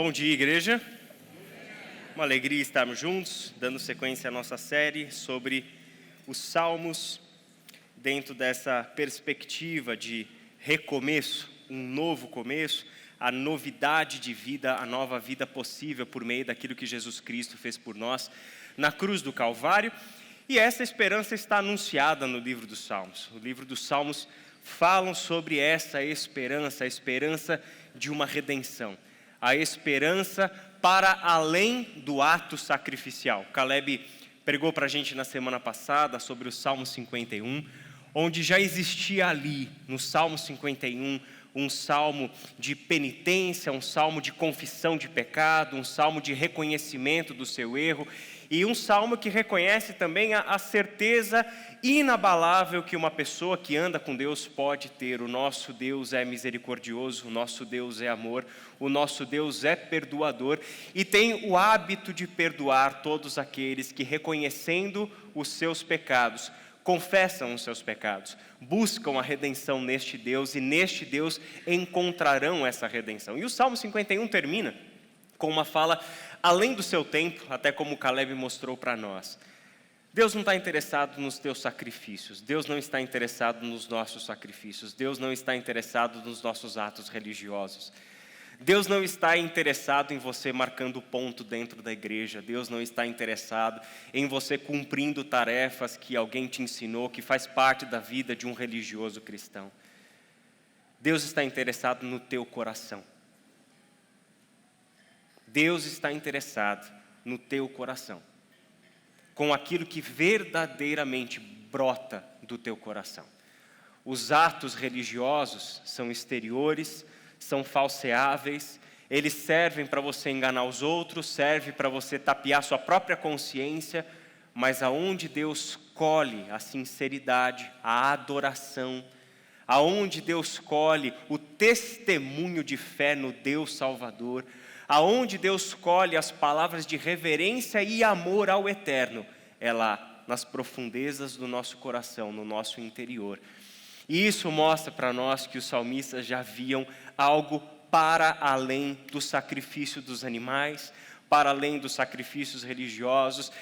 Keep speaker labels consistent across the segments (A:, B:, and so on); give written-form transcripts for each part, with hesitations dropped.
A: Bom dia, igreja. Uma alegria estarmos juntos, dando sequência à nossa série sobre os Salmos, dentro dessa perspectiva de recomeço, um novo começo, a novidade de vida, a nova vida possível por meio daquilo que Jesus Cristo fez por nós na cruz do Calvário. E essa esperança está anunciada no livro dos Salmos. O livro dos Salmos falam sobre essa esperança, a esperança de uma redenção. A esperança para além do ato sacrificial. Caleb pregou para a gente na semana passada sobre o Salmo 51, onde já existia ali, no Salmo 51, um salmo de penitência, um salmo de confissão de pecado, um salmo de reconhecimento do seu erro, e um salmo que reconhece também a certeza inabalável que uma pessoa que anda com Deus pode ter. O nosso Deus é misericordioso, o nosso Deus é amor, o nosso Deus é perdoador e tem o hábito de perdoar todos aqueles que, reconhecendo os seus pecados, confessam os seus pecados, buscam a redenção neste Deus e neste Deus encontrarão essa redenção. E o Salmo 51 termina com uma fala além do seu tempo, até como Caleb mostrou para nós. Deus não está interessado nos teus sacrifícios, Deus não está interessado nos nossos sacrifícios, Deus não está interessado nos nossos atos religiosos. Deus não está interessado em você marcando ponto dentro da igreja, Deus não está interessado em você cumprindo tarefas que alguém te ensinou, que faz parte da vida de um religioso cristão. Deus está interessado no teu coração. Deus está interessado no teu coração, com aquilo que verdadeiramente brota do teu coração. Os atos religiosos são exteriores, são falseáveis, eles servem para você enganar os outros, servem para você tapear sua própria consciência, mas aonde Deus colhe a sinceridade, a adoração, aonde Deus colhe o testemunho de fé no Deus Salvador, aonde Deus colhe as palavras de reverência e amor ao eterno, é lá, nas profundezas do nosso coração, no nosso interior. E isso mostra para nós que os salmistas já viam algo para além do sacrifício dos animais, para além dos sacrifícios religiosos.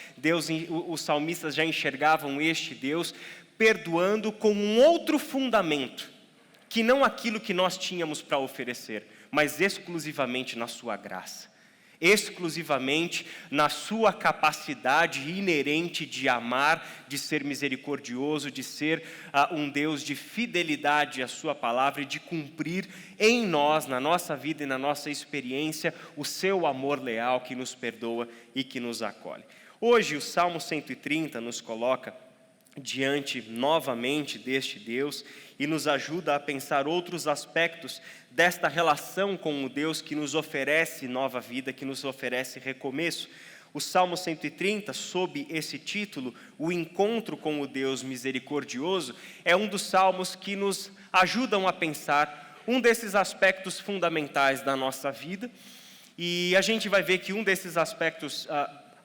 A: Os salmistas já enxergavam este Deus perdoando com um outro fundamento, que não aquilo que nós tínhamos para oferecer, mas exclusivamente na sua graça, exclusivamente na sua capacidade inerente de amar, de ser misericordioso, de ser um Deus de fidelidade à sua palavra e de cumprir em nós, na nossa vida e na nossa experiência, o seu amor leal que nos perdoa e que nos acolhe. Hoje o Salmo 130 nos coloca diante novamente deste Deus e nos ajuda a pensar outros aspectos desta relação com o Deus que nos oferece nova vida, que nos oferece recomeço. O Salmo 130, sob esse título, o encontro com o Deus misericordioso, é um dos salmos que nos ajudam a pensar um desses aspectos fundamentais da nossa vida, e a gente vai ver que um desses aspectos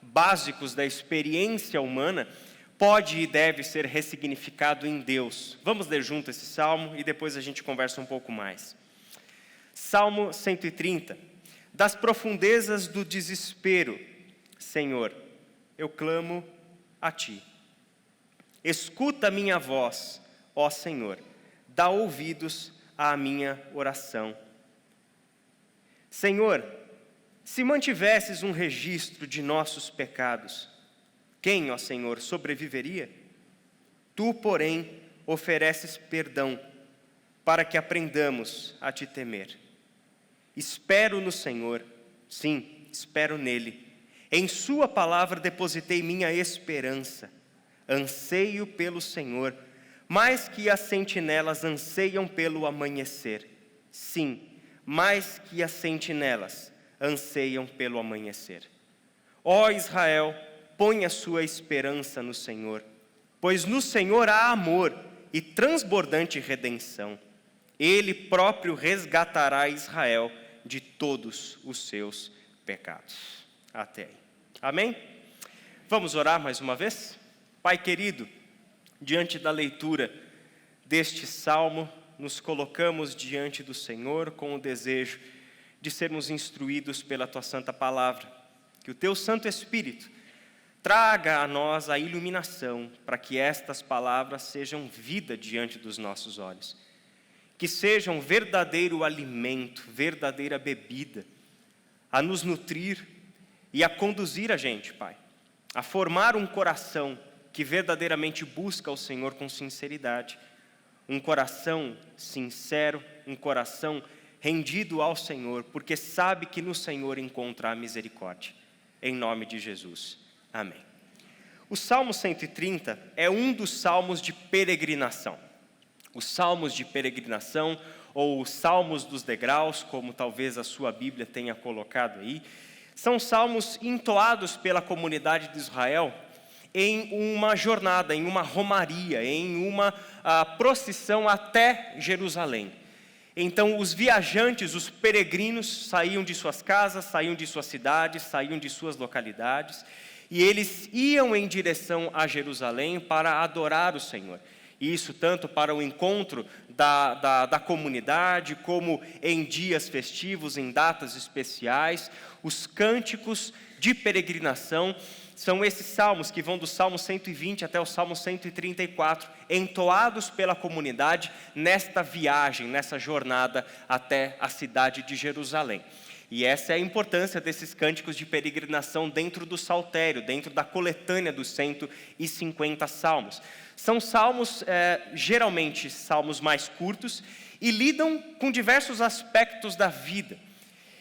A: básicos da experiência humana pode e deve ser ressignificado em Deus. Vamos ler junto esse salmo e depois a gente conversa um pouco mais. Salmo 130. Das profundezas do desespero, Senhor, eu clamo a Ti. Escuta a minha voz, ó Senhor, dá ouvidos à minha oração. Senhor, se mantivesses um registro de nossos pecados, quem, ó Senhor, sobreviveria? Tu, porém, ofereces perdão, para que aprendamos a Te temer. Espero no Senhor, sim, espero nele. Em Sua palavra depositei minha esperança. Anseio pelo Senhor, mais que as sentinelas anseiam pelo amanhecer. Sim, mais que as sentinelas anseiam pelo amanhecer. Ó Israel, põe a sua esperança no Senhor, pois no Senhor há amor e transbordante redenção. Ele próprio resgatará Israel de todos os seus pecados. Até aí. Amém? Vamos orar mais uma vez? Pai querido, diante da leitura deste salmo, nos colocamos diante do Senhor com o desejo de sermos instruídos pela Tua Santa Palavra. Que o Teu Santo Espírito traga a nós a iluminação para que estas palavras sejam vida diante dos nossos olhos. Que sejam verdadeiro alimento, verdadeira bebida, a nos nutrir e a conduzir a gente, Pai, a formar um coração que verdadeiramente busca o Senhor com sinceridade. Um coração sincero, um coração rendido ao Senhor, porque sabe que no Senhor encontra a misericórdia. Em nome de Jesus. Amém. O Salmo 130 é um dos salmos de peregrinação. Os salmos de peregrinação, ou os salmos dos degraus, como talvez a sua Bíblia tenha colocado aí, são salmos entoados pela comunidade de Israel em uma jornada, em uma romaria, em uma procissão até Jerusalém. Então, os viajantes, os peregrinos, saíam de suas casas, saíam de suas cidades, saíam de suas localidades, e eles iam em direção a Jerusalém para adorar o Senhor. Isso tanto para o encontro da comunidade, como em dias festivos, em datas especiais. Os cânticos de peregrinação são esses salmos que vão do Salmo 120 até o Salmo 134, entoados pela comunidade nesta viagem, nessa jornada até a cidade de Jerusalém. E essa é a importância desses cânticos de peregrinação dentro do saltério, dentro da coletânea dos 150 salmos. São salmos, geralmente, salmos mais curtos e lidam com diversos aspectos da vida.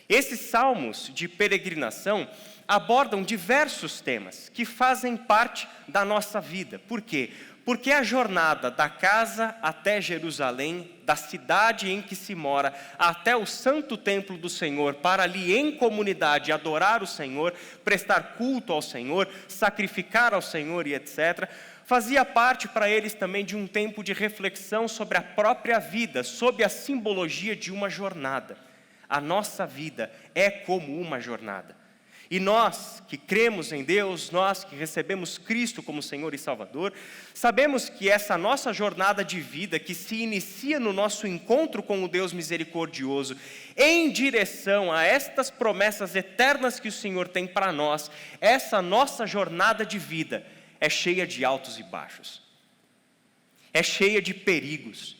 A: Esses salmos de peregrinação abordam diversos temas que fazem parte da nossa vida. Por quê? Porque a jornada da casa até Jerusalém, da cidade em que se mora, até o santo templo do Senhor, para ali em comunidade adorar o Senhor, prestar culto ao Senhor, sacrificar ao Senhor e etc., fazia parte para eles também de um tempo de reflexão sobre a própria vida, sob a simbologia de uma jornada. A nossa vida é como uma jornada. E nós que cremos em Deus, nós que recebemos Cristo como Senhor e Salvador, sabemos que essa nossa jornada de vida, que se inicia no nosso encontro com o Deus misericordioso, em direção a estas promessas eternas que o Senhor tem para nós, essa nossa jornada de vida é cheia de altos e baixos, é cheia de perigos,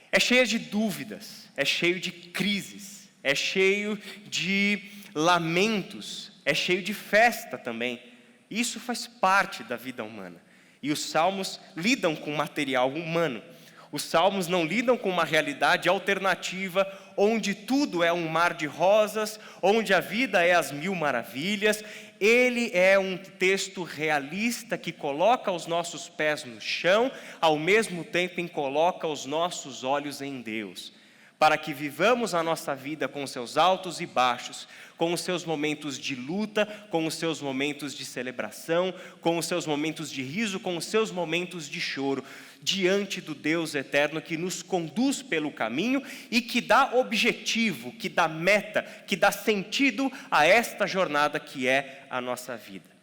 A: é cheia de dúvidas, é cheio de crises, é cheio de lamentos, é cheio de festa também. Isso faz parte da vida humana. E os salmos lidam com material humano. Os salmos não lidam com uma realidade alternativa, onde tudo é um mar de rosas, onde a vida é as mil maravilhas. Ele é um texto realista que coloca os nossos pés no chão, ao mesmo tempo em coloca os nossos olhos em Deus, para que vivamos a nossa vida com os seus altos e baixos, com os seus momentos de luta, com os seus momentos de celebração, com os seus momentos de riso, com os seus momentos de choro, diante do Deus eterno que nos conduz pelo caminho e que dá objetivo, que dá meta, que dá sentido a esta jornada que é a nossa vida.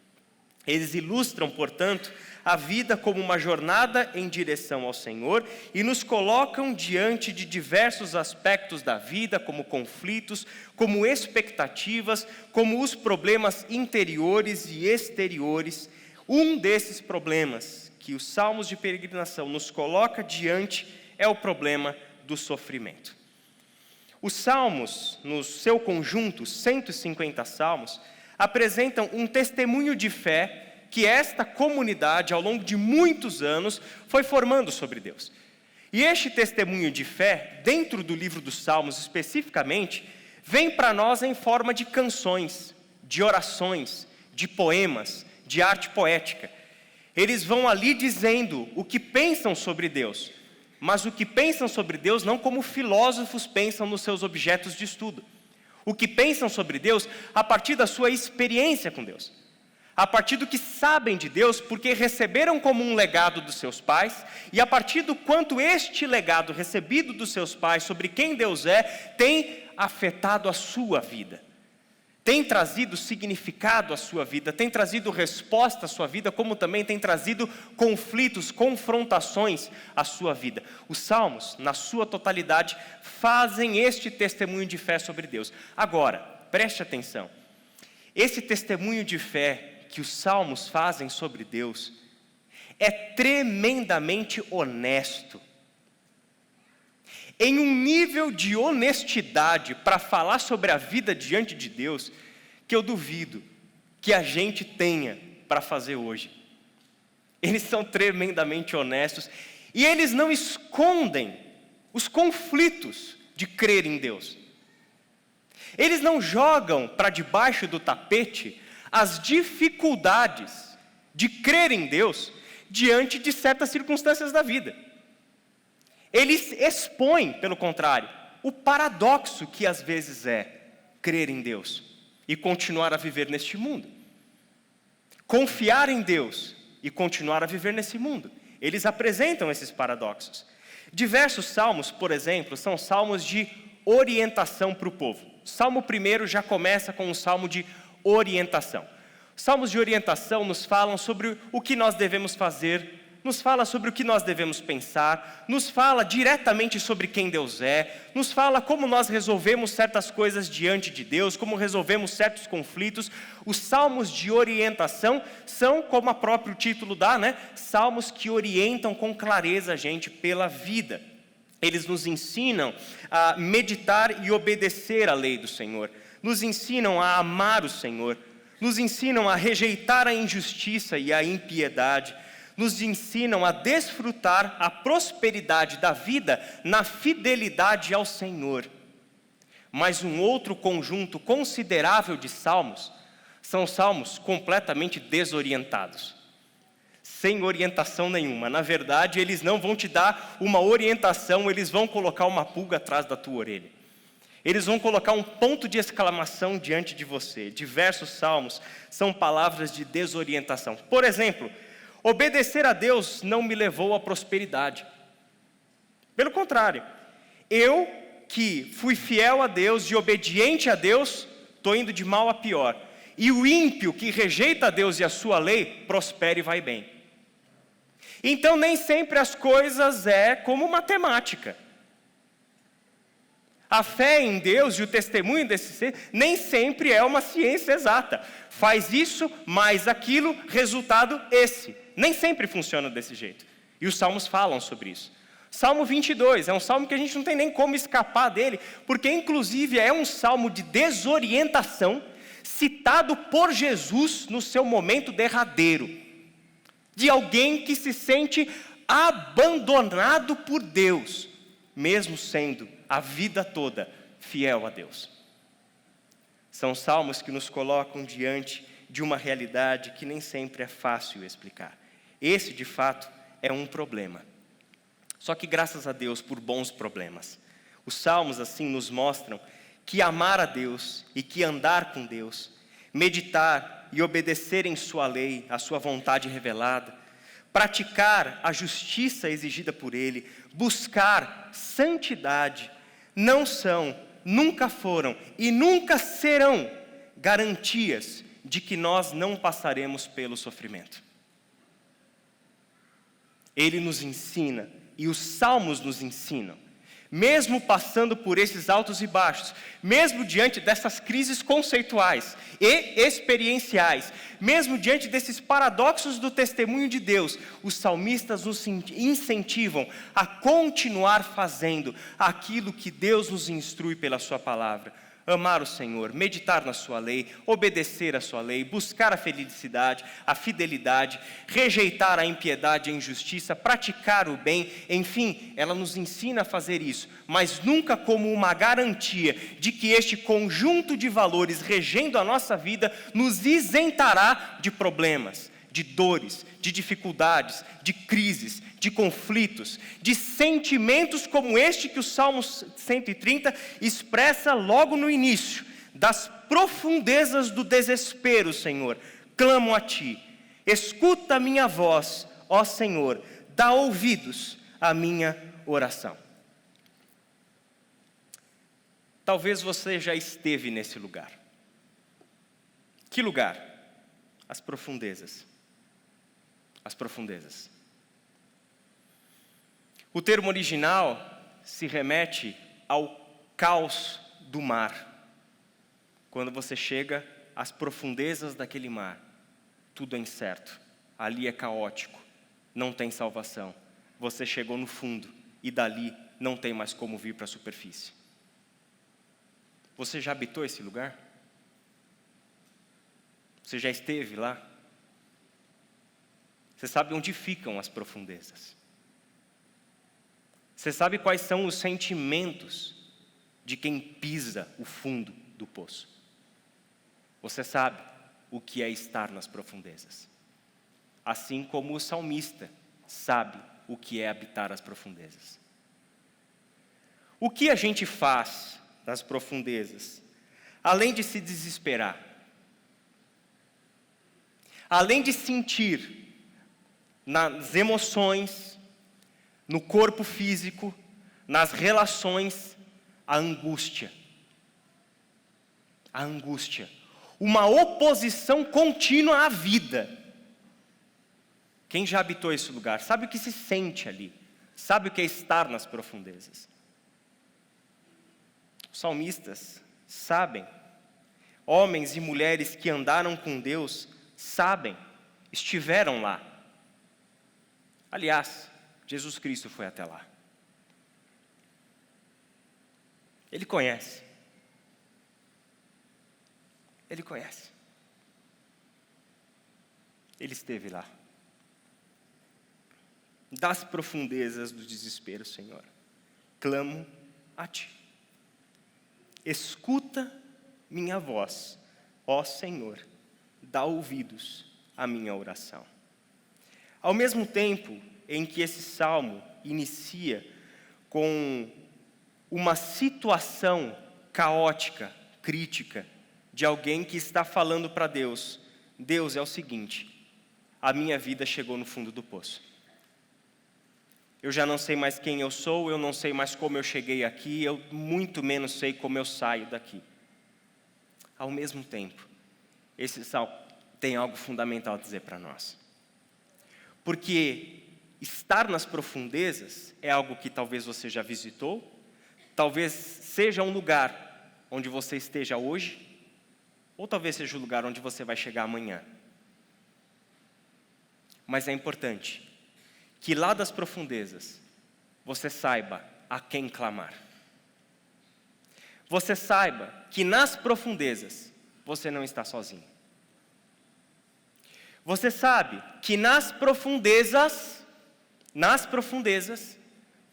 A: Eles ilustram, portanto, a vida como uma jornada em direção ao Senhor e nos colocam diante de diversos aspectos da vida, como conflitos, como expectativas, como os problemas interiores e exteriores. Um desses problemas que os salmos de peregrinação nos coloca diante é o problema do sofrimento. Os salmos, no seu conjunto, 150 salmos, apresentam um testemunho de fé que esta comunidade, ao longo de muitos anos, foi formando sobre Deus. E este testemunho de fé, dentro do livro dos Salmos especificamente, vem para nós em forma de canções, de orações, de poemas, de arte poética. Eles vão ali dizendo o que pensam sobre Deus, mas o que pensam sobre Deus não como filósofos pensam nos seus objetos de estudo. O que pensam sobre Deus a partir da sua experiência com Deus. A partir do que sabem de Deus, porque receberam como um legado dos seus pais, e a partir do quanto este legado recebido dos seus pais, sobre quem Deus é, tem afetado a sua vida, tem trazido significado à sua vida, tem trazido resposta à sua vida, como também tem trazido conflitos, confrontações à sua vida. Os salmos, na sua totalidade, fazem este testemunho de fé sobre Deus. Agora, preste atenção, esse testemunho de fé que os salmos fazem sobre Deus é tremendamente honesto, em um nível de honestidade para falar sobre a vida diante de Deus, que eu duvido que a gente tenha para fazer hoje. Eles são tremendamente honestos, e eles não escondem os conflitos de crer em Deus. Eles não jogam para debaixo do tapete as dificuldades de crer em Deus diante de certas circunstâncias da vida. Eles expõem, pelo contrário, o paradoxo que às vezes é crer em Deus e continuar a viver neste mundo. Confiar em Deus e continuar a viver nesse mundo. Eles apresentam esses paradoxos. Diversos salmos, por exemplo, são salmos de orientação para o povo. O Salmo 1 já começa com um salmo de orientação. Salmos de orientação nos falam sobre o que nós devemos fazer, nos fala sobre o que nós devemos pensar, nos fala diretamente sobre quem Deus é, nos fala como nós resolvemos certas coisas diante de Deus, como resolvemos certos conflitos. Os salmos de orientação são, como o próprio título dá, salmos que orientam com clareza a gente pela vida. Eles nos ensinam a meditar e obedecer a lei do Senhor, nos ensinam a amar o Senhor, nos ensinam a rejeitar a injustiça e a impiedade, nos ensinam a desfrutar a prosperidade da vida na fidelidade ao Senhor. Mas um outro conjunto considerável de salmos são salmos completamente desorientados, sem orientação nenhuma. Na verdade, eles não vão te dar uma orientação, eles vão colocar uma pulga atrás da tua orelha. Eles vão colocar um ponto de exclamação diante de você. Diversos salmos são palavras de desorientação. Por exemplo, obedecer a Deus não me levou à prosperidade. Pelo contrário, eu que fui fiel a Deus e obediente a Deus, estou indo de mal a pior. E o ímpio que rejeita a Deus e a sua lei, prospera e vai bem. Então nem sempre as coisas é como matemática. A fé em Deus e o testemunho desse ser nem sempre é uma ciência exata. Faz isso, mais aquilo, resultado esse. Nem sempre funciona desse jeito. E os salmos falam sobre isso. Salmo 22 é um salmo que a gente não tem nem como escapar dele, porque inclusive é um salmo de desorientação, citado por Jesus no seu momento derradeiro. De alguém que se sente abandonado por Deus, mesmo sendo a vida toda fiel a Deus. São salmos que nos colocam diante de uma realidade que nem sempre é fácil explicar. Esse, de fato, é um problema. Só que graças a Deus por bons problemas. Os salmos assim nos mostram que amar a Deus e que andar com Deus, meditar e obedecer em sua lei, a sua vontade revelada, praticar a justiça exigida por Ele, buscar santidade, não são, nunca foram e nunca serão garantias de que nós não passaremos pelo sofrimento. Ele nos ensina, e os salmos nos ensinam, mesmo passando por esses altos e baixos, mesmo diante dessas crises conceituais e experienciais, mesmo diante desses paradoxos do testemunho de Deus, os salmistas nos incentivam a continuar fazendo aquilo que Deus nos instrui pela sua palavra. Amar o Senhor, meditar na sua lei, obedecer a sua lei, buscar a felicidade, a fidelidade, rejeitar a impiedade e a injustiça, praticar o bem, enfim, ela nos ensina a fazer isso, mas nunca como uma garantia de que este conjunto de valores regendo a nossa vida nos isentará de problemas, de dores, de dificuldades, de crises, de conflitos, de sentimentos como este que o Salmo 130 expressa logo no início, das profundezas do desespero, Senhor, clamo a Ti, escuta a minha voz, ó Senhor, dá ouvidos à minha oração. Talvez você já esteve nesse lugar. Que lugar? As profundezas. As profundezas. O termo original se remete ao caos do mar. Quando você chega às profundezas daquele mar, tudo é incerto, ali é caótico, não tem salvação. Você chegou no fundo e dali não tem mais como vir para a superfície. Você já habitou esse lugar? Você já esteve lá? Você sabe onde ficam as profundezas? Você sabe quais são os sentimentos de quem pisa o fundo do poço? Você sabe o que é estar nas profundezas. Assim como o salmista sabe o que é habitar as profundezas. O que a gente faz nas profundezas, além de se desesperar, além de sentir nas emoções, no corpo físico, nas relações, a angústia. A angústia. Uma oposição contínua à vida. Quem já habitou esse lugar sabe o que se sente ali. Sabe o que é estar nas profundezas. Os salmistas sabem. Homens e mulheres que andaram com Deus sabem. Estiveram lá. Aliás, Jesus Cristo foi até lá. Ele conhece. Ele conhece. Ele esteve lá. Das profundezas do desespero, Senhor, clamo a Ti. Escuta minha voz, ó Senhor, dá ouvidos à minha oração. Ao mesmo tempo em que esse salmo inicia com uma situação caótica, crítica, de alguém que está falando para Deus: Deus, é o seguinte, a minha vida chegou no fundo do poço. Eu já não sei mais quem eu sou, eu não sei mais como eu cheguei aqui, eu muito menos sei como eu saio daqui. Ao mesmo tempo, esse salmo tem algo fundamental a dizer para nós. Porque estar nas profundezas é algo que talvez você já visitou, talvez seja um lugar onde você esteja hoje, ou talvez seja o lugar onde você vai chegar amanhã. Mas é importante que lá das profundezas você saiba a quem clamar. Você saiba que nas profundezas você não está sozinho. Você sabe que nas profundezas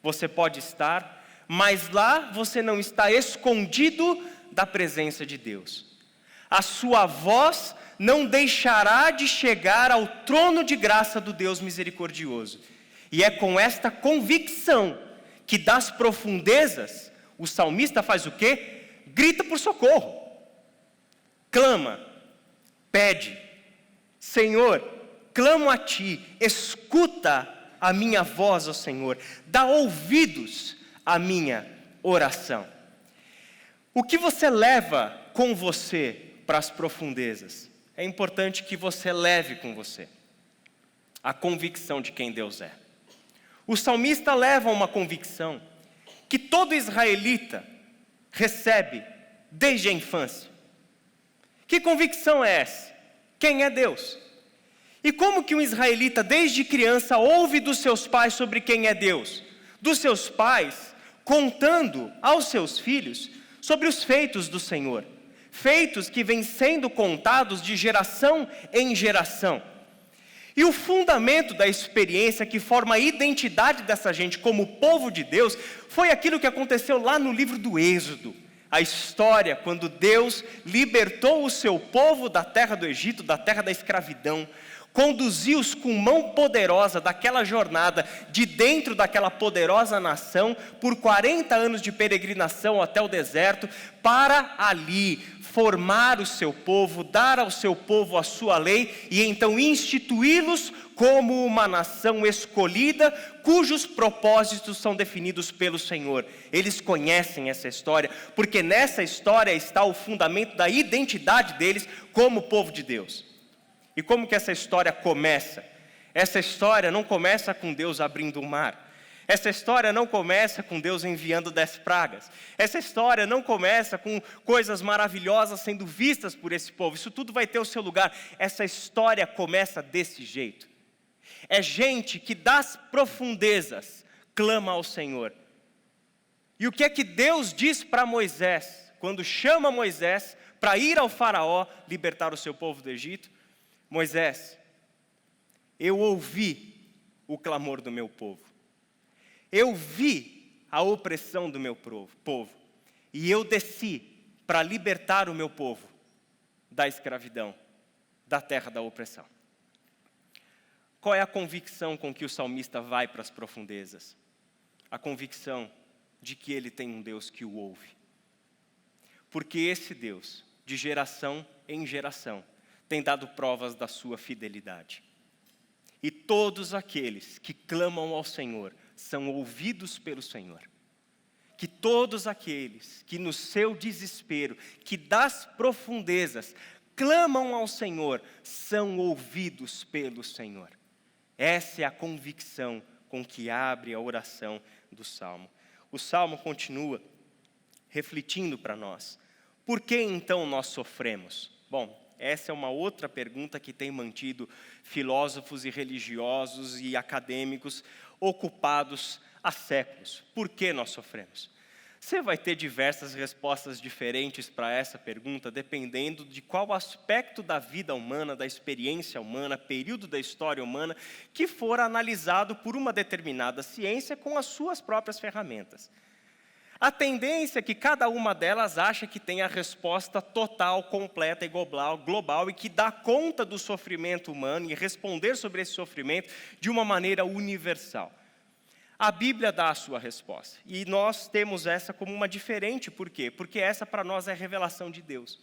A: você pode estar, mas lá você não está escondido da presença de Deus. A sua voz não deixará de chegar ao trono de graça do Deus misericordioso. E é com esta convicção que das profundezas o salmista faz o quê? Grita por socorro. Clama, pede. Senhor, clamo a Ti, escuta a minha voz, ó Senhor, dá ouvidos à minha oração. O que você leva com você para as profundezas? É importante que você leve com você a convicção de quem Deus é. O salmista leva uma convicção que todo israelita recebe desde a infância. Que convicção é essa? Quem é Deus? E como que um israelita desde criança ouve dos seus pais sobre quem é Deus? Dos seus pais contando aos seus filhos sobre os feitos do Senhor. Feitos que vêm sendo contados de geração em geração. E o fundamento da experiência que forma a identidade dessa gente como povo de Deus foi aquilo que aconteceu lá no livro do Êxodo. A história quando Deus libertou o seu povo da terra do Egito, da terra da escravidão. conduzi-os com mão poderosa daquela jornada, de dentro daquela poderosa nação, por 40 anos de peregrinação até o deserto, para ali formar o seu povo, dar ao seu povo a sua lei, e então instituí-los como uma nação escolhida, cujos propósitos são definidos pelo Senhor. Eles conhecem essa história, porque nessa história está o fundamento da identidade deles como povo de Deus. E como que essa história começa? Essa história não começa com Deus abrindo o mar. Essa história não começa com Deus enviando 10 pragas. Essa história não começa com coisas maravilhosas sendo vistas por esse povo. Isso tudo vai ter o seu lugar. Essa história começa desse jeito. É gente que das profundezas clama ao Senhor. E o que é que Deus diz para Moisés, quando chama Moisés para ir ao faraó libertar o seu povo do Egito? Moisés, eu ouvi o clamor do meu povo. Eu vi a opressão do meu povo. E eu desci para libertar o meu povo da escravidão, da terra da opressão. Qual é a convicção com que o salmista vai para as profundezas? A convicção de que ele tem um Deus que o ouve. Porque esse Deus, de geração em geração, tem dado provas da sua fidelidade. E todos aqueles que clamam ao Senhor são ouvidos pelo Senhor. Que todos aqueles que no seu desespero, que das profundezas, clamam ao Senhor, são ouvidos pelo Senhor. Essa é a convicção com que abre a oração do Salmo. O Salmo continua refletindo para nós. Por que então nós sofremos? Bom, essa é uma outra pergunta que tem mantido filósofos e religiosos e acadêmicos ocupados há séculos. Por que nós sofremos? Você vai ter diversas respostas diferentes para essa pergunta, dependendo de qual aspecto da vida humana, da experiência humana, período da história humana, que for analisado por uma determinada ciência com as suas próprias ferramentas. A tendência é que cada uma delas acha que tem a resposta total, completa e global e que dá conta do sofrimento humano e responder sobre esse sofrimento de uma maneira universal. A Bíblia dá a sua resposta, e nós temos essa como uma diferente, por quê? Porque essa para nós é a revelação de Deus.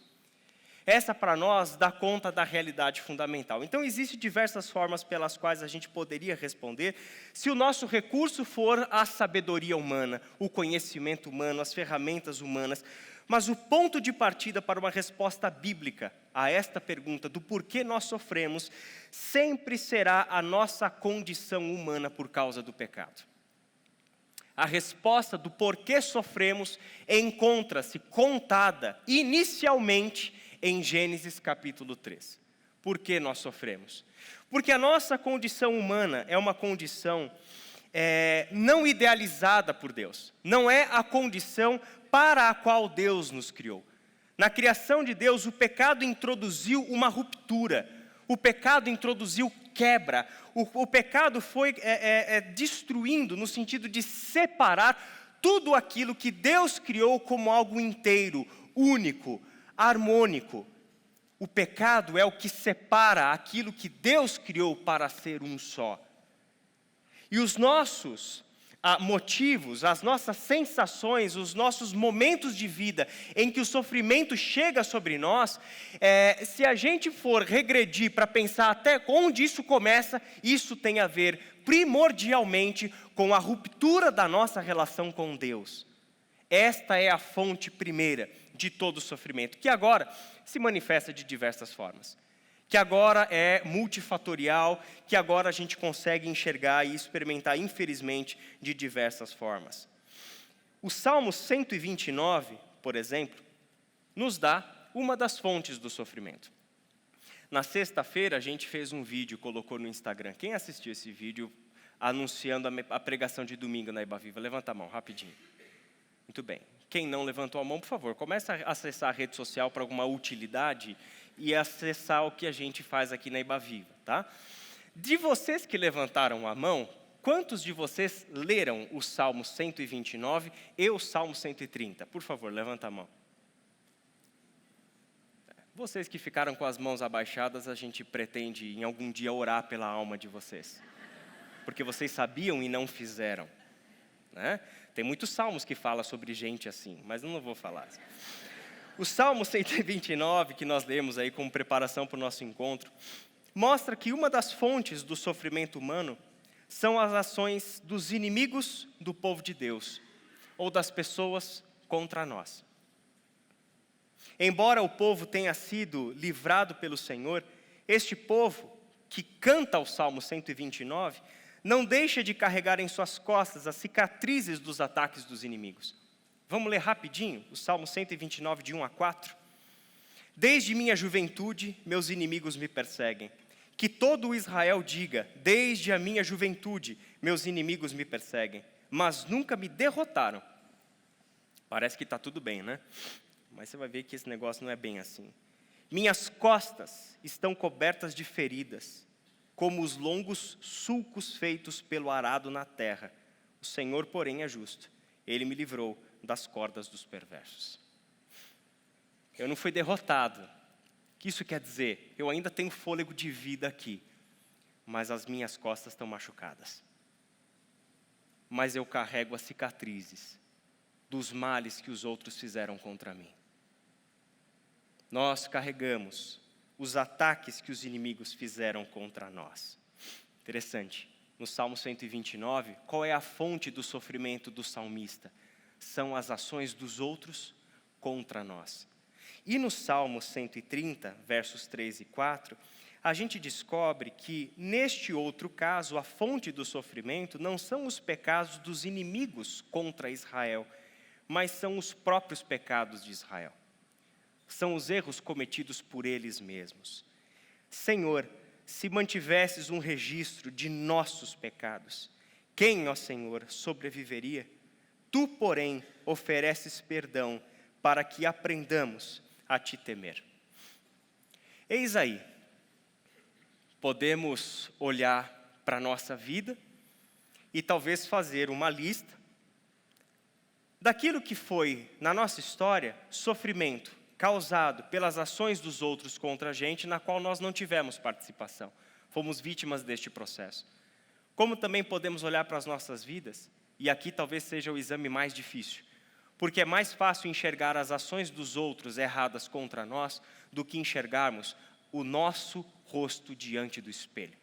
A: Essa para nós dá conta da realidade fundamental. Então existem diversas formas pelas quais a gente poderia responder, se o nosso recurso for a sabedoria humana, o conhecimento humano, as ferramentas humanas, mas o ponto de partida para uma resposta bíblica a esta pergunta do porquê nós sofremos, sempre será a nossa condição humana por causa do pecado. A resposta do porquê sofremos encontra-se contada inicialmente em Gênesis capítulo 3. Por que nós sofremos? Porque a nossa condição humana é uma condição não idealizada por Deus. Não é a condição para a qual Deus nos criou. Na criação de Deus, o pecado introduziu uma ruptura. O pecado introduziu quebra. O pecado foi destruindo, no sentido de separar tudo aquilo que Deus criou como algo inteiro, único, harmônico. O pecado é o que separa aquilo que Deus criou para ser um só. E os nossos motivos, as nossas sensações, os nossos momentos de vida em que o sofrimento chega sobre nós, se a gente for regredir para pensar até onde isso começa, isso tem a ver primordialmente com a ruptura da nossa relação com Deus. Esta é a fonte primeira de todo o sofrimento, que agora se manifesta de diversas formas. Que agora é multifatorial, que agora a gente consegue enxergar e experimentar, infelizmente, de diversas formas. O Salmo 129, por exemplo, nos dá uma das fontes do sofrimento. Na sexta-feira, a gente fez um vídeo, colocou no Instagram. Quem assistiu esse vídeo anunciando a pregação de domingo na Iba Viva? Levanta a mão, rapidinho. Muito bem. Quem não levantou a mão, por favor, comece a acessar a rede social para alguma utilidade e acessar o que a gente faz aqui na Iba Viva, tá? De vocês que levantaram a mão, quantos de vocês leram o Salmo 129 e o Salmo 130? Por favor, levanta a mão. Vocês que ficaram com as mãos abaixadas, a gente pretende em algum dia orar pela alma de vocês. Porque vocês sabiam e não fizeram. Né? Tem muitos salmos que falam sobre gente assim, mas eu não vou falar. O Salmo 129, que nós lemos aí como preparação para o nosso encontro, mostra que uma das fontes do sofrimento humano são as ações dos inimigos do povo de Deus, ou das pessoas contra nós. Embora o povo tenha sido livrado pelo Senhor, este povo, que canta o Salmo 129, não deixa de carregar em suas costas as cicatrizes dos ataques dos inimigos. Vamos ler rapidinho o Salmo 129, de 1 a 4? Desde minha juventude, meus inimigos me perseguem. Que todo Israel diga, desde a minha juventude, meus inimigos me perseguem, mas nunca me derrotaram. Parece que está tudo bem, né? Mas você vai ver que esse negócio não é bem assim. Minhas costas estão cobertas de feridas, como os longos sulcos feitos pelo arado na terra. O Senhor, porém, é justo. Ele me livrou das cordas dos perversos. Eu não fui derrotado. O que isso quer dizer? Eu ainda tenho fôlego de vida aqui, mas as minhas costas estão machucadas. Mas eu carrego as cicatrizes dos males que os outros fizeram contra mim. Nós carregamos os ataques que os inimigos fizeram contra nós. Interessante. No Salmo 129, qual é a fonte do sofrimento do salmista? São as ações dos outros contra nós. E no Salmo 130, versos 3 e 4, a gente descobre que, neste outro caso, a fonte do sofrimento não são os pecados dos inimigos contra Israel, mas são os próprios pecados de Israel. São os erros cometidos por eles mesmos. Senhor, se mantivesses um registro de nossos pecados, quem, ó Senhor, sobreviveria? Tu, porém, ofereces perdão para que aprendamos a te temer. Eis aí, podemos olhar para a nossa vida e talvez fazer uma lista daquilo que foi, na nossa história, sofrimento causado pelas ações dos outros contra a gente, na qual nós não tivemos participação. Fomos vítimas deste processo. Como também podemos olhar para as nossas vidas, e aqui talvez seja o exame mais difícil, porque é mais fácil enxergar as ações dos outros erradas contra nós do que enxergarmos o nosso rosto diante do espelho.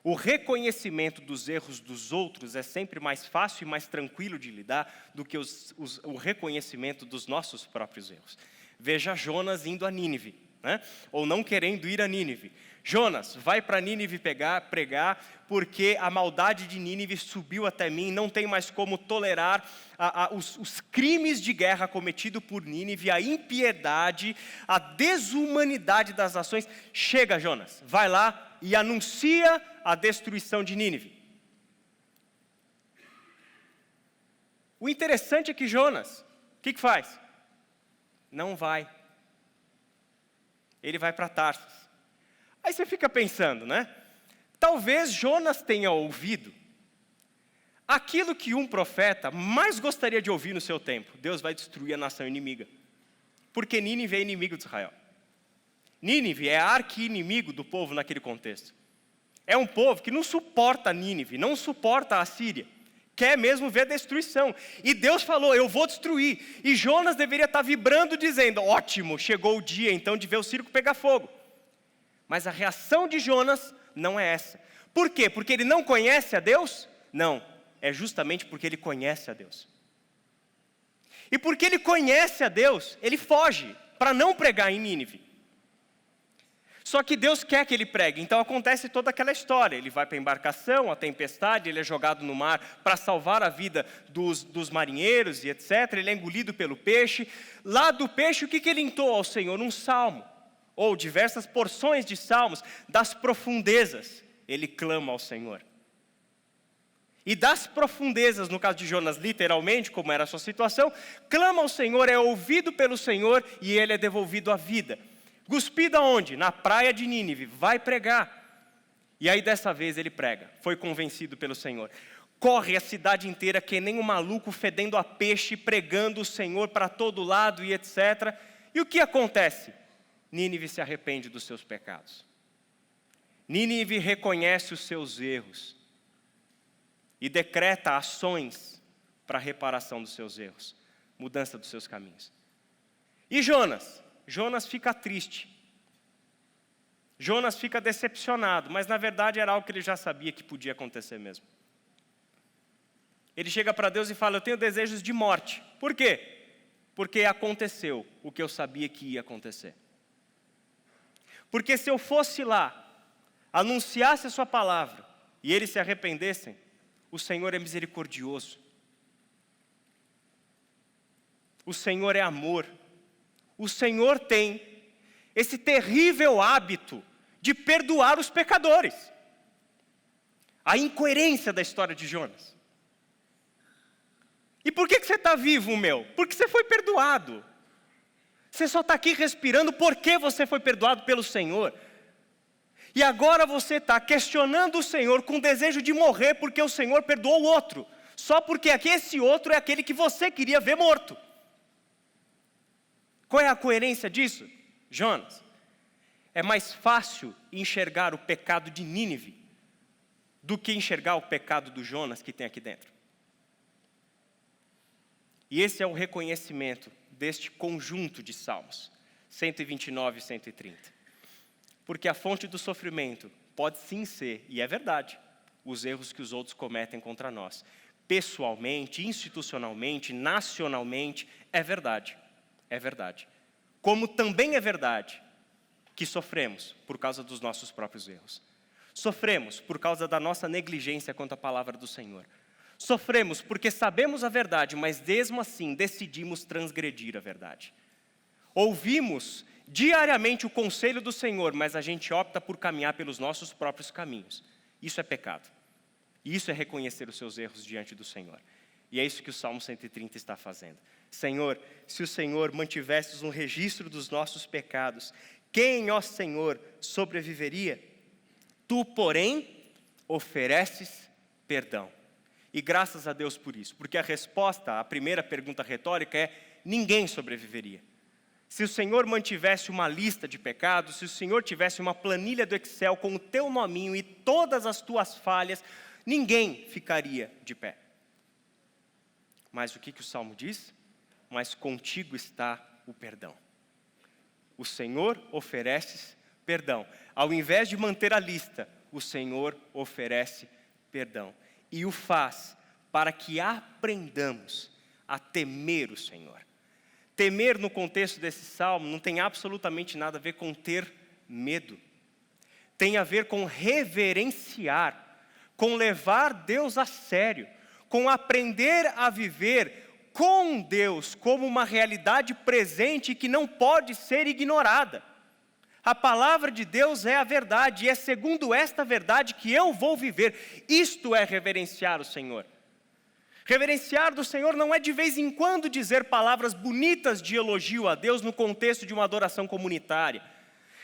A: O reconhecimento dos erros dos outros é sempre mais fácil e mais tranquilo de lidar do que o reconhecimento dos nossos próprios erros. Veja Jonas indo a Nínive, né? Ou não querendo ir a Nínive. Jonas, vai para Nínive pregar, porque a maldade de Nínive subiu até mim, não tem mais como tolerar os crimes de guerra cometidos por Nínive, a impiedade, a desumanidade das ações. Chega, Jonas, vai lá e anuncia a destruição de Nínive. O interessante é que Jonas, o que faz? Não vai. Ele vai para Tarsis. Aí você fica pensando, né? Talvez Jonas tenha ouvido aquilo que um profeta mais gostaria de ouvir no seu tempo. Deus vai destruir a nação inimiga. Porque Nínive é inimigo de Israel. Nínive é arqui-inimigo do povo naquele contexto. É um povo que não suporta Nínive, não suporta a Síria. Quer mesmo ver a destruição. E Deus falou, eu vou destruir. E Jonas deveria estar vibrando dizendo, ótimo, chegou o dia então de ver o circo pegar fogo. Mas a reação de Jonas não é essa. Por quê? Porque ele não conhece a Deus? Não, é justamente porque ele conhece a Deus. E porque ele conhece a Deus, ele foge para não pregar em Nínive. Só que Deus quer que ele pregue, então acontece toda aquela história. Ele vai para a embarcação, a tempestade, ele é jogado no mar para salvar a vida dos marinheiros e etc. Ele é engolido pelo peixe. Lá do peixe, o que ele entoa ao Senhor? Um salmo, ou diversas porções de salmos, das profundezas. Ele clama ao Senhor. E das profundezas, no caso de Jonas, literalmente, como era a sua situação, clama ao Senhor, é ouvido pelo Senhor e ele é devolvido à vida. Cuspido aonde? Na praia de Nínive, vai pregar. E aí dessa vez ele prega, foi convencido pelo Senhor. Corre a cidade inteira que nem um maluco fedendo a peixe, pregando o Senhor para todo lado e etc. E o que acontece? Nínive se arrepende dos seus pecados. Nínive reconhece os seus erros e decreta ações para a reparação dos seus erros, mudança dos seus caminhos. E Jonas? Jonas fica triste. Jonas fica decepcionado, mas na verdade era algo que ele já sabia que podia acontecer mesmo. Ele chega para Deus e fala: eu tenho desejos de morte. Por quê? Porque aconteceu o que eu sabia que ia acontecer. Porque se eu fosse lá, anunciasse a sua palavra, e eles se arrependessem, o Senhor é misericordioso. O Senhor é amor. O Senhor tem esse terrível hábito de perdoar os pecadores. A incoerência da história de Jonas. E por que você está vivo, meu? Porque você foi perdoado. Você só está aqui respirando porque você foi perdoado pelo Senhor. E agora você está questionando o Senhor com desejo de morrer porque o Senhor perdoou o outro. Só porque esse outro é aquele que você queria ver morto. Qual é a coerência disso? Jonas, é mais fácil enxergar o pecado de Nínive do que enxergar o pecado do Jonas que tem aqui dentro. E esse é o reconhecimento deste conjunto de salmos, 129 e 130. Porque a fonte do sofrimento pode sim ser, e é verdade, os erros que os outros cometem contra nós. Pessoalmente, institucionalmente, nacionalmente, é verdade. É verdade. Como também é verdade que sofremos por causa dos nossos próprios erros. Sofremos por causa da nossa negligência quanto à palavra do Senhor. Sofremos porque sabemos a verdade, mas mesmo assim decidimos transgredir a verdade. Ouvimos diariamente o conselho do Senhor, mas a gente opta por caminhar pelos nossos próprios caminhos. Isso é pecado. Isso é reconhecer os seus erros diante do Senhor. E é isso que o Salmo 130 está fazendo. Senhor, se o Senhor mantivesse um registro dos nossos pecados, quem, ó Senhor, sobreviveria? Tu, porém, ofereces perdão. E graças a Deus por isso, porque a resposta à primeira pergunta retórica é: ninguém sobreviveria. Se o Senhor mantivesse uma lista de pecados, se o Senhor tivesse uma planilha do Excel com o teu nominho e todas as tuas falhas, ninguém ficaria de pé. Mas o que o Salmo diz? Mas contigo está o perdão. O Senhor oferece perdão. Ao invés de manter a lista, o Senhor oferece perdão. E o faz para que aprendamos a temer o Senhor. Temer no contexto desse salmo não tem absolutamente nada a ver com ter medo. Tem a ver com reverenciar, com levar Deus a sério, com aprender a viver com Deus como uma realidade presente que não pode ser ignorada. A palavra de Deus é a verdade, e é segundo esta verdade que eu vou viver. Isto é reverenciar o Senhor. Reverenciar do Senhor não é de vez em quando dizer palavras bonitas de elogio a Deus no contexto de uma adoração comunitária.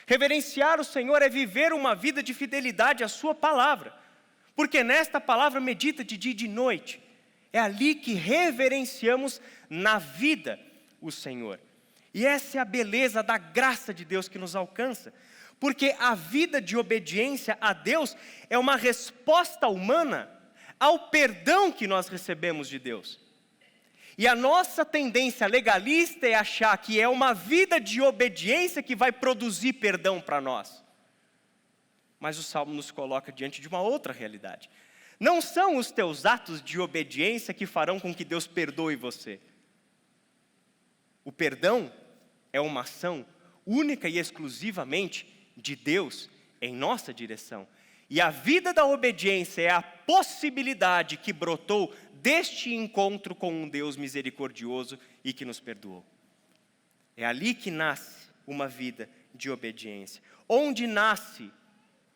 A: Reverenciar o Senhor é viver uma vida de fidelidade à sua palavra, porque nesta palavra medita de dia e de noite. É ali que reverenciamos na vida o Senhor. E essa é a beleza da graça de Deus que nos alcança, porque a vida de obediência a Deus é uma resposta humana ao perdão que nós recebemos de Deus. E a nossa tendência legalista é achar que é uma vida de obediência que vai produzir perdão para nós. Mas o Salmo nos coloca diante de uma outra realidade. Não são os teus atos de obediência que farão com que Deus perdoe você. O perdão é uma ação única e exclusivamente de Deus em nossa direção. E a vida da obediência é a possibilidade que brotou deste encontro com um Deus misericordioso e que nos perdoou. É ali que nasce uma vida de obediência. Onde nasce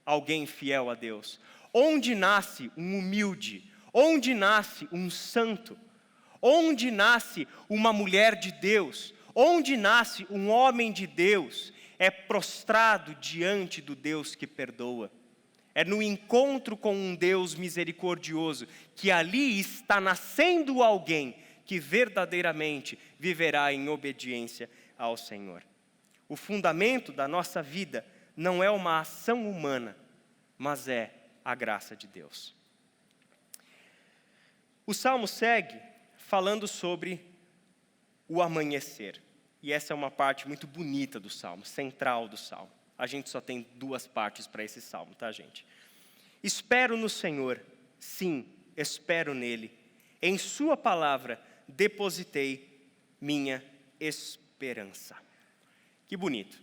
A: alguém fiel a Deus? Onde nasce um humilde? Onde nasce um santo? Onde nasce uma mulher de Deus? Onde nasce um homem de Deus? É prostrado diante do Deus que perdoa. É no encontro com um Deus misericordioso que ali está nascendo alguém que verdadeiramente viverá em obediência ao Senhor. O fundamento da nossa vida não é uma ação humana, mas é a graça de Deus. O Salmo segue falando sobre o amanhecer. E essa é uma parte muito bonita do Salmo, central do Salmo. A gente só tem 2 partes para esse Salmo, tá, gente? Espero no Senhor, sim, espero nele. Em sua palavra depositei minha esperança. Que bonito.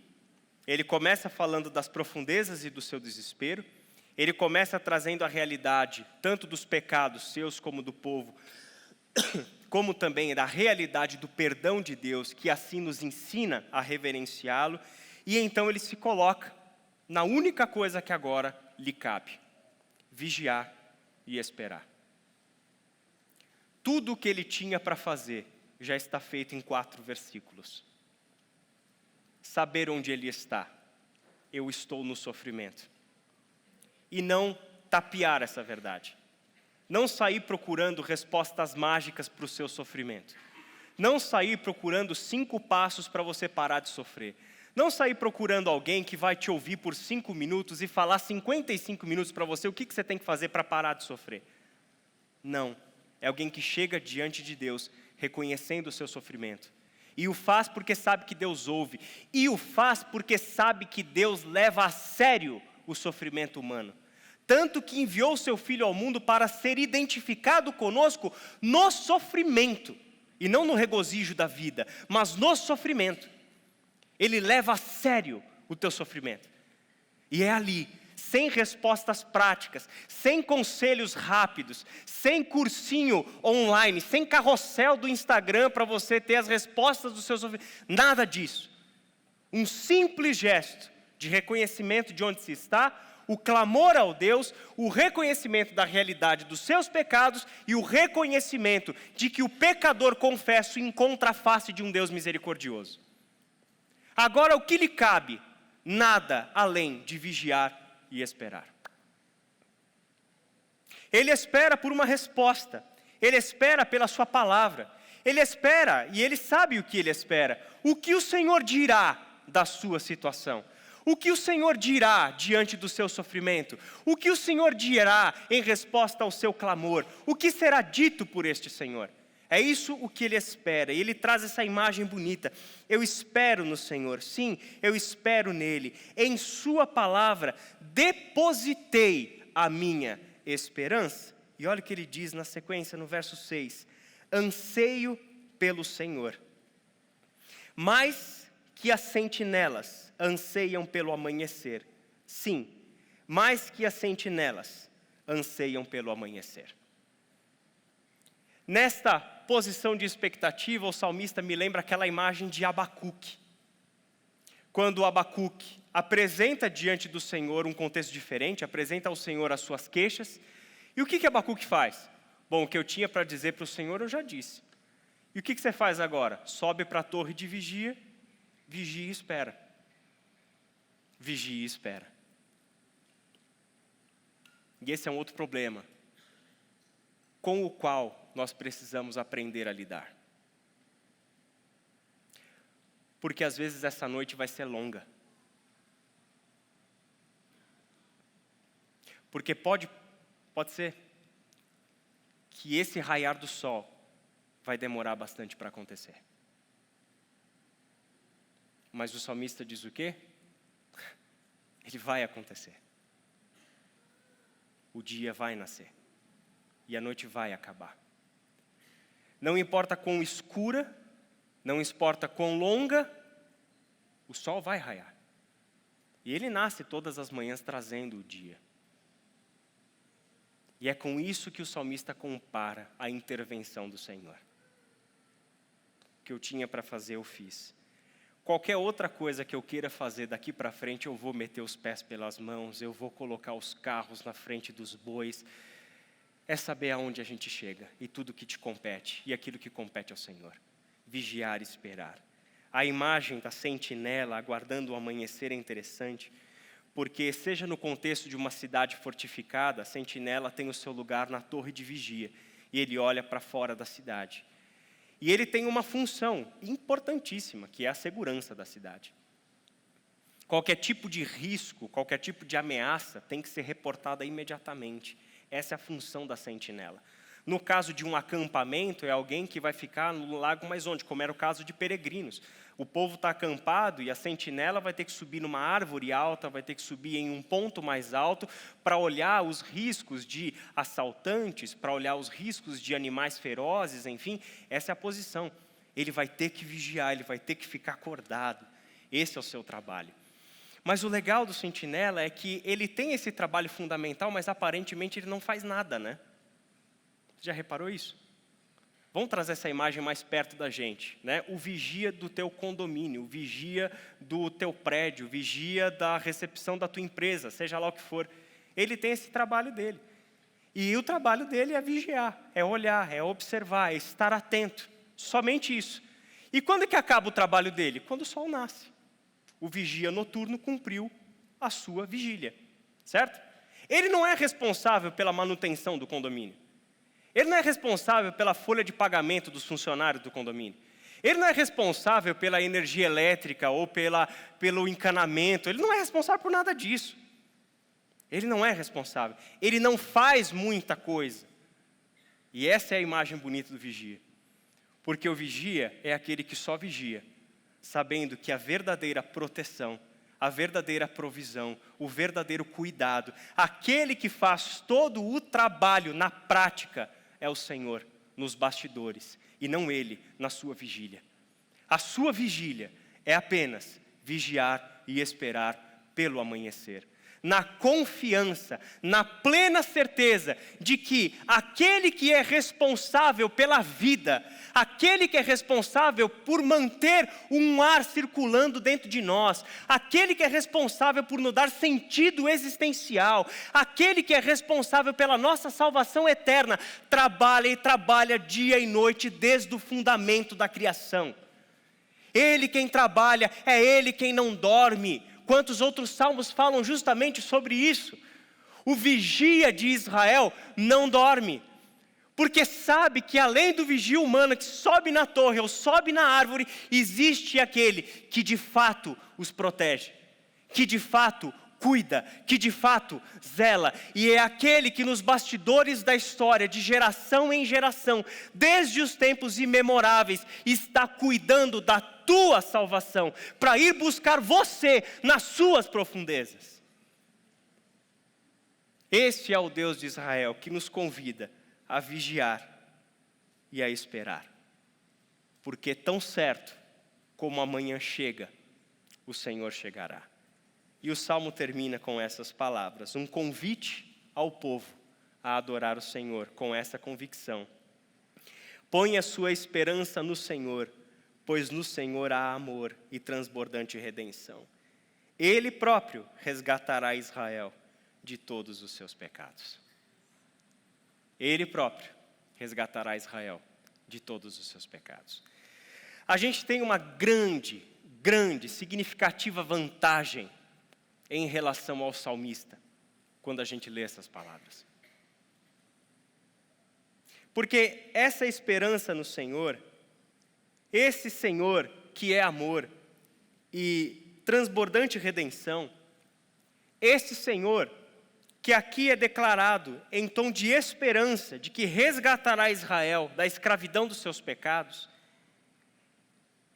A: Ele começa falando das profundezas e do seu desespero. Ele começa trazendo a realidade, tanto dos pecados seus como do povo, como também da realidade do perdão de Deus, que assim nos ensina a reverenciá-lo. E então ele se coloca na única coisa que agora lhe cabe: vigiar e esperar. Tudo o que ele tinha para fazer já está feito em 4 versículos. Saber onde ele está. Eu estou no sofrimento. E não tapear essa verdade. Não sair procurando respostas mágicas para o seu sofrimento. Não sair procurando 5 passos para você parar de sofrer. Não sair procurando alguém que vai te ouvir por 5 minutos e falar 55 minutos para você o que você tem que fazer para parar de sofrer. Não. É alguém que chega diante de Deus reconhecendo o seu sofrimento. E o faz porque sabe que Deus ouve. E o faz porque sabe que Deus leva a sério o sofrimento humano. Tanto que enviou seu Filho ao mundo para ser identificado conosco no sofrimento. E não no regozijo da vida, mas no sofrimento. Ele leva a sério o teu sofrimento. E é ali, sem respostas práticas, sem conselhos rápidos, sem cursinho online, sem carrossel do Instagram para você ter as respostas do seu sofrimento. Nada disso. Um simples gesto de reconhecimento de onde se está, o clamor ao Deus, o reconhecimento da realidade dos seus pecados e o reconhecimento de que o pecador confesso encontra a face de um Deus misericordioso. Agora, o que lhe cabe? Nada além de vigiar e esperar. Ele espera por uma resposta. Ele espera pela sua palavra. Ele espera, e ele sabe o que ele espera. O que o Senhor dirá da sua situação? O que o Senhor dirá diante do seu sofrimento? O que o Senhor dirá em resposta ao seu clamor? O que será dito por este Senhor? É isso o que ele espera, e ele traz essa imagem bonita. Eu espero no Senhor, sim, eu espero nele. Em sua palavra depositei a minha esperança. E olha o que ele diz na sequência, no verso 6. Anseio pelo Senhor, mais que as sentinelas anseiam pelo amanhecer. Sim, mais que as sentinelas anseiam pelo amanhecer. Nesta posição de expectativa, o salmista me lembra aquela imagem de Abacuque. Quando Abacuque apresenta diante do Senhor um contexto diferente, apresenta ao Senhor as suas queixas. E o que Abacuque faz? Bom, o que eu tinha para dizer para o Senhor eu já disse. E o que você faz agora? Sobe para a torre de vigia, vigia e espera. Vigia e espera. E esse é um outro problema, com o qual nós precisamos aprender a lidar. Porque às vezes essa noite vai ser longa. Porque pode ser que esse raiar do sol vai demorar bastante para acontecer. Mas o salmista diz o quê? Ele vai acontecer. O dia vai nascer. E a noite vai acabar. Não importa quão escura, não importa quão longa, o sol vai raiar. E ele nasce todas as manhãs trazendo o dia. E é com isso que o salmista compara a intervenção do Senhor. O que eu tinha para fazer, eu fiz. Qualquer outra coisa que eu queira fazer daqui para frente, eu vou meter os pés pelas mãos, eu vou colocar os carros na frente dos bois. É saber aonde a gente chega e tudo que te compete e aquilo que compete ao Senhor. Vigiar e esperar. A imagem da sentinela aguardando o amanhecer é interessante, porque seja no contexto de uma cidade fortificada, a sentinela tem o seu lugar na torre de vigia e ele olha para fora da cidade. E ele tem uma função importantíssima, que é a segurança da cidade. Qualquer tipo de risco, qualquer tipo de ameaça tem que ser reportada imediatamente. Essa é a função da sentinela. No caso de um acampamento, é alguém que vai ficar no lago mais onde, como era o caso de peregrinos. O povo está acampado e a sentinela vai ter que subir numa árvore alta, vai ter que subir em um ponto mais alto para olhar os riscos de assaltantes, para olhar os riscos de animais ferozes, enfim, essa é a posição. Ele vai ter que vigiar, ele vai ter que ficar acordado. Esse é o seu trabalho. Mas o legal do sentinela é que ele tem esse trabalho fundamental, mas aparentemente ele não faz nada, né? Você já reparou isso? Vamos trazer essa imagem mais perto da gente, né? O vigia do teu condomínio, o vigia do teu prédio, o vigia da recepção da tua empresa, seja lá o que for. Ele tem esse trabalho dele. E o trabalho dele é vigiar, é olhar, é observar, é estar atento. Somente isso. E quando é que acaba o trabalho dele? Quando o sol nasce. O vigia noturno cumpriu a sua vigília, certo? Ele não é responsável pela manutenção do condomínio. Ele não é responsável pela folha de pagamento dos funcionários do condomínio. Ele não é responsável pela energia elétrica ou pelo encanamento. Ele não é responsável por nada disso. Ele não é responsável. Ele não faz muita coisa. E essa é a imagem bonita do vigia. Porque o vigia é aquele que só vigia, sabendo que a verdadeira proteção, a verdadeira provisão, o verdadeiro cuidado, aquele que faz todo o trabalho na prática, é o Senhor nos bastidores, e não Ele na sua vigília. A sua vigília é apenas vigiar e esperar pelo amanhecer. Na confiança, na plena certeza de que aquele que é responsável pela vida, aquele que é responsável por manter um ar circulando dentro de nós, aquele que é responsável por nos dar sentido existencial, aquele que é responsável pela nossa salvação eterna, trabalha e trabalha dia e noite desde o fundamento da criação. Ele quem trabalha, é Ele quem não dorme. Quantos outros salmos falam justamente sobre isso? O vigia de Israel não dorme, porque sabe que além do vigia humano que sobe na torre ou sobe na árvore, existe aquele que de fato os protege, que de fato cuida, que de fato zela, e é aquele que nos bastidores da história, de geração em geração, desde os tempos imemoráveis, está cuidando da tua salvação, para ir buscar você nas suas profundezas. Este é o Deus de Israel que nos convida a vigiar e a esperar, porque tão certo como amanhã chega, o Senhor chegará. E o Salmo termina com essas palavras, um convite ao povo a adorar o Senhor com essa convicção. Ponha sua esperança no Senhor, pois no Senhor há amor e transbordante redenção. Ele próprio resgatará Israel de todos os seus pecados. Ele próprio resgatará Israel de todos os seus pecados. A gente tem uma grande, significativa vantagem em relação ao salmista, quando a gente lê essas palavras. Porque essa esperança no Senhor, esse Senhor que é amor e transbordante redenção, esse Senhor que aqui é declarado em tom de esperança, de que resgatará Israel da escravidão dos seus pecados,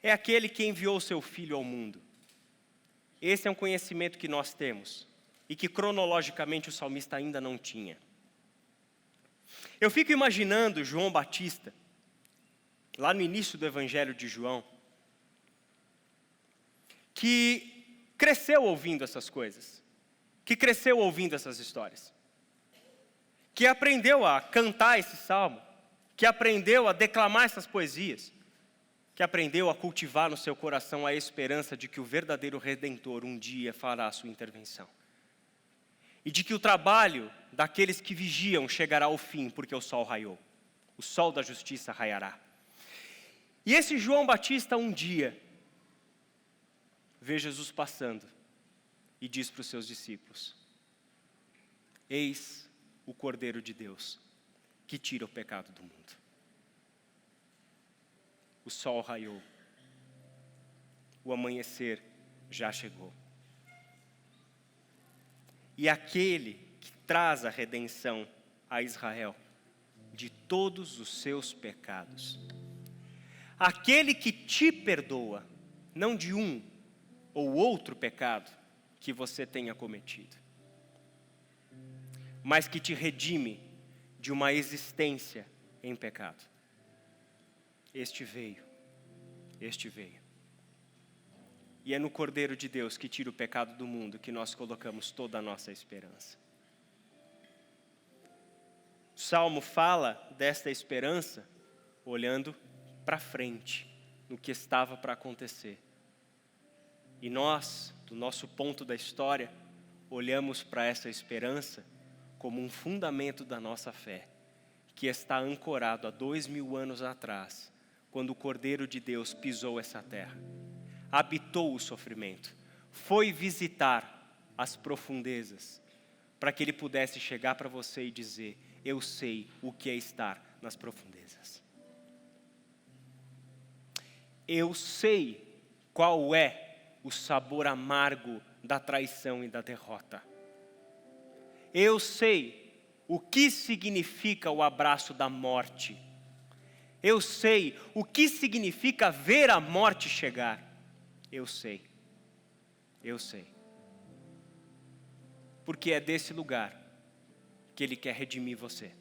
A: é aquele que enviou o seu Filho ao mundo. Esse é um conhecimento que nós temos e que cronologicamente o salmista ainda não tinha. Eu fico imaginando João Batista, lá no início do Evangelho de João, que cresceu ouvindo essas coisas, que cresceu ouvindo essas histórias, que aprendeu a cantar esse salmo, que aprendeu a declamar essas poesias, que aprendeu a cultivar no seu coração a esperança de que o verdadeiro Redentor um dia fará a sua intervenção. E de que o trabalho daqueles que vigiam chegará ao fim, porque o sol raiou. O sol da justiça raiará. E esse João Batista um dia vê Jesus passando e diz para os seus discípulos: eis o Cordeiro de Deus que tira o pecado do mundo. o sol raiou. O amanhecer já chegou. E aquele que traz a redenção a Israel de todos os seus pecados, aquele que te perdoa, não de um ou outro pecado que você tenha cometido, mas que te redime de uma existência em pecado. Este veio. E é no Cordeiro de Deus que tira o pecado do mundo que nós colocamos toda a nossa esperança. O Salmo fala desta esperança olhando para frente, no que estava para acontecer. E nós, do nosso ponto da história, olhamos para essa esperança como um fundamento da nossa fé, que está ancorado há 2000 anos atrás, quando o Cordeiro de Deus pisou essa terra, habitou o sofrimento, foi visitar as profundezas, para que Ele pudesse chegar para você e dizer: eu sei o que é estar nas profundezas. Eu sei qual é o sabor amargo da traição e da derrota. Eu sei o que significa o abraço da morte. Eu sei o que significa ver a morte chegar. Eu sei. Porque é desse lugar que Ele quer redimir você.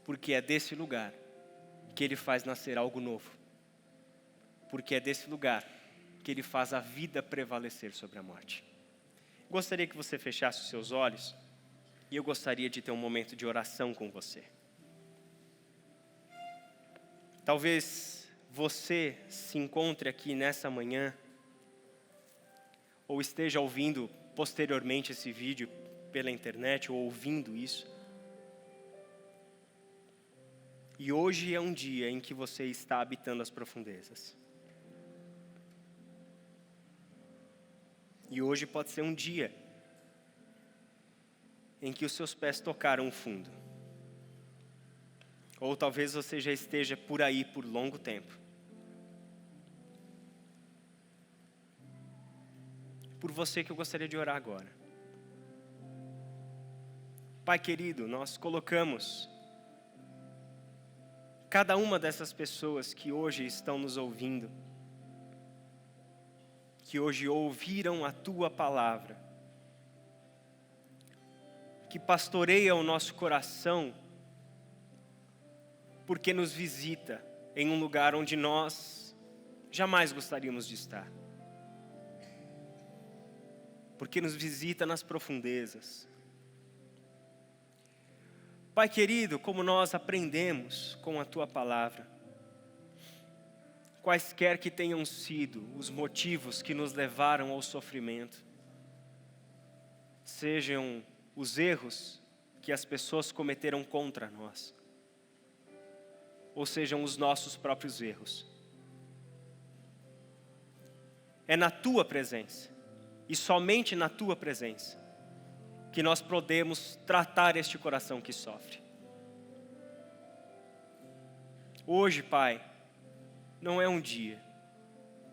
A: Porque é desse lugar que Ele faz nascer algo novo. Porque é desse lugar que Ele faz a vida prevalecer sobre a morte. Gostaria que você fechasse os seus olhos e eu gostaria de ter um momento de oração com você. Talvez você se encontre aqui nessa manhã ou esteja ouvindo posteriormente esse vídeo pela internet ou ouvindo isso. E hoje é um dia em que você está habitando as profundezas. E hoje pode ser um dia em que os seus pés tocaram o fundo. Ou talvez você já esteja por aí por longo tempo. Por você que eu gostaria de orar agora. Pai querido, nós colocamos cada uma dessas pessoas que hoje estão nos ouvindo, que hoje ouviram a Tua palavra, que pastoreia o nosso coração, porque nos visita em um lugar onde nós jamais gostaríamos de estar. Porque nos visita nas profundezas. Pai querido, como nós aprendemos com a Tua palavra, quaisquer que tenham sido os motivos que nos levaram ao sofrimento, sejam os erros que as pessoas cometeram contra nós, ou sejam os nossos próprios erros. É na Tua presença, e somente na Tua presença, que nós podemos tratar este coração que sofre. Hoje, Pai, não é um dia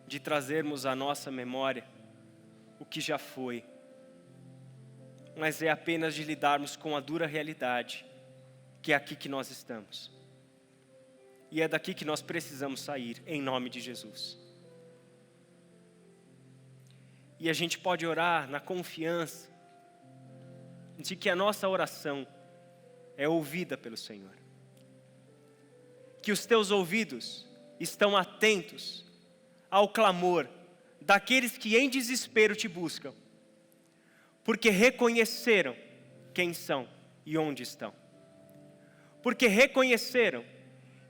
A: de trazermos à nossa memória o que já foi, mas é apenas de lidarmos com a dura realidade, que é aqui que nós estamos. E é daqui que nós precisamos sair, em nome de Jesus. E a gente pode orar na confiança de que a nossa oração é ouvida pelo Senhor. Que os teus ouvidos estão atentos ao clamor daqueles que em desespero te buscam, porque reconheceram quem são e onde estão. Porque reconheceram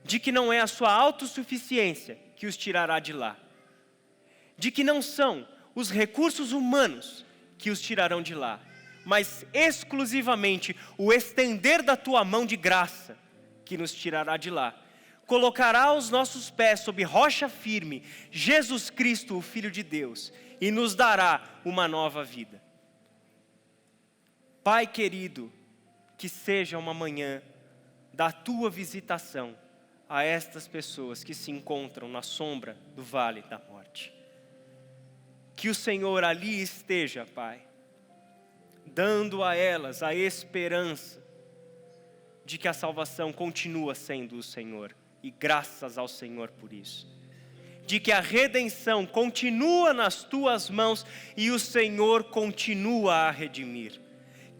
A: de que não é a sua autossuficiência que os tirará de lá, de que não são os recursos humanos que os tirarão de lá, mas exclusivamente o estender da tua mão de graça que nos tirará de lá. Colocará os nossos pés sob rocha firme, Jesus Cristo, o Filho de Deus, e nos dará uma nova vida. Pai querido, que seja uma manhã da tua visitação a estas pessoas que se encontram na sombra do vale da morte. Que o Senhor ali esteja, Pai, dando a elas a esperança de que a salvação continua sendo o Senhor, e graças ao Senhor por isso. De que a redenção continua nas tuas mãos e o Senhor continua a redimir.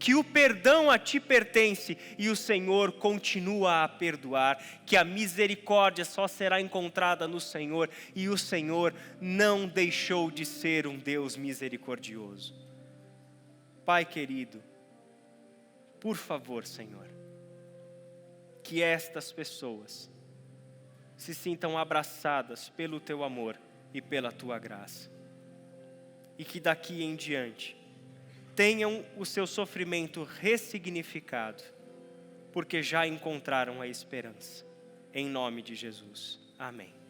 A: Que o perdão a ti pertence e o Senhor continua a perdoar. Que a misericórdia só será encontrada no Senhor e o Senhor não deixou de ser um Deus misericordioso. Pai querido, por favor, Senhor, que estas pessoas se sintam abraçadas pelo teu amor e pela tua graça. E que daqui em diante tenham o seu sofrimento ressignificado, porque já encontraram a esperança. Em nome de Jesus. Amém.